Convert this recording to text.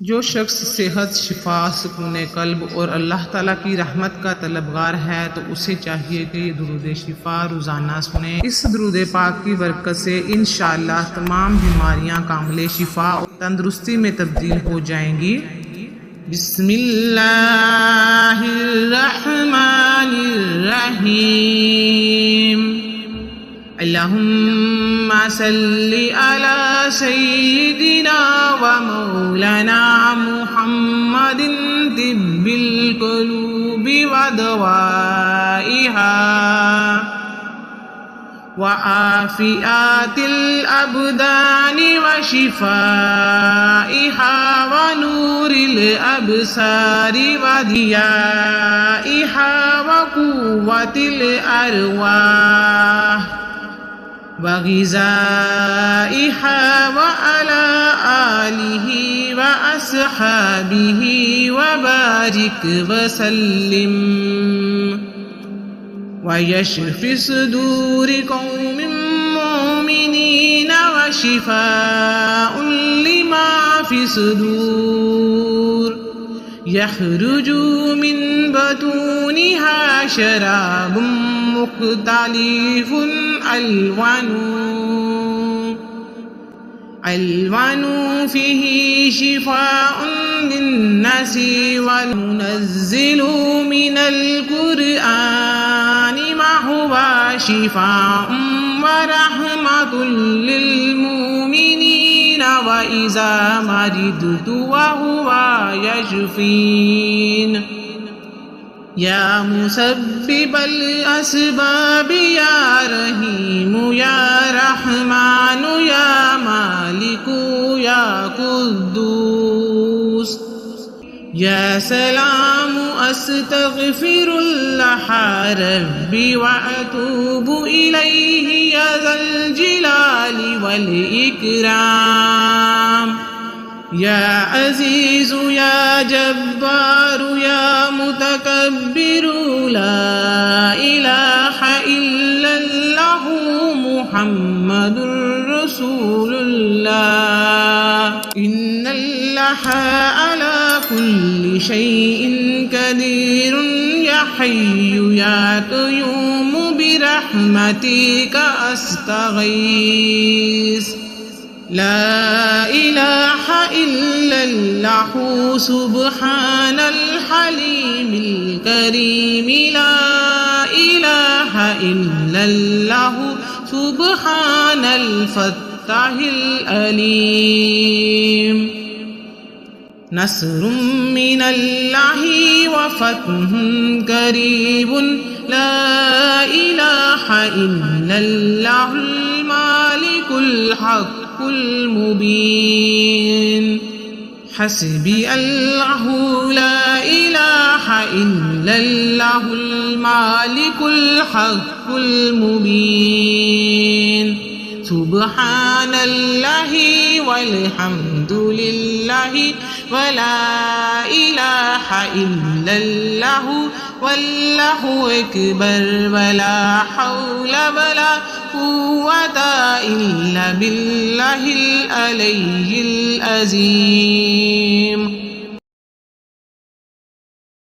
जो शख्स सेहत, शिफा, सुकून कल्ब और अल्लाह ताला की रहमत का तलबगार है तो उसे चाहिए कि ये दुरूद शिफा रोज़ाना सुने। इस दुरूद पाक की बरकत से इंशाअल्लाह तमाम बीमारियां कामिल शिफा और तंदुरुस्ती में तब्दील हो जाएंगी। बिस्मिल्लाहिर्रहमानिर्रहीम। अल्लाहुम्मा सल्ली अला सय्यिदिना व मौलाना मुहम्मदिन तिब्बिल कुलूबि व दवाइहा व आफियातिल अबदानि व शिफाइहा व नूरिल अबसारि व दियाइहा व कुव्वतिल अरवाह व ग़िज़ाइहा व अला आलिहि व अस्हाबिहि व बारिक व सल्लिम व यशफ़ि सुदूरि क़ौमिन मुमिनीन व शिफ़ाउन लिमा फ़ि सुदूर यख़रुजु मिन बतूनिहा शराबुम मुख़्तलिफ़ुन अल्वानु फ़ीहि शिफ़ाउन लिन्नासि वल मुनज़्ज़िलु मिनल क़ुरआनि मा हुवा शिफ़ाउन व रहमतुल लिल मुमिनीन व इज़ा मरिदतु व हुवा यशफ़ीन। या मुसब्बिबल अस्बाब या रहीमु या रहमानु या मालिकु या कुद्दूस या सलामु अस्तग़फिरुल्लाह रब्बी व अतूबु इलैहि या ज़ल जलाली वल इकराम। या अज़ीज़ु या जब्बारु या मुतकब्बिरु ला इलाहा इल्लल्लाहु मुहम्मदुर रसूलुल्लाह। इन्नल्लाहा अला कुल्लि शैइन कदीरुन या हय्यु या क़य्यूमु बिरहमतिका अस्तगीस। ला इलाहा इल्लल्लाहु सुब्हानल हलीमिल करीम। ला इलाहा इल्लल्लाहु सुब्हानल फत्ताहिल अलीम। नस्रुम मिनल्लाहि व फतहुन करीबुन। ला इलाहा इल्लल्लाहुल मालिकुल हक़्क़ुल मुबीन। हस्बी अल्लाहु ला इलाहा इल्लल्लाहुल मालिकुल हक़्क़ुल मुबीन। सुब्हानल्लाहि वल्हम्दुलिल्लाहि वला इलाहा इल्लल्लाहु वल्लाहु अकबर वला हौला वला कुव्वता इल्ला बिल्लाहिल अलिय्यिल अज़ीम।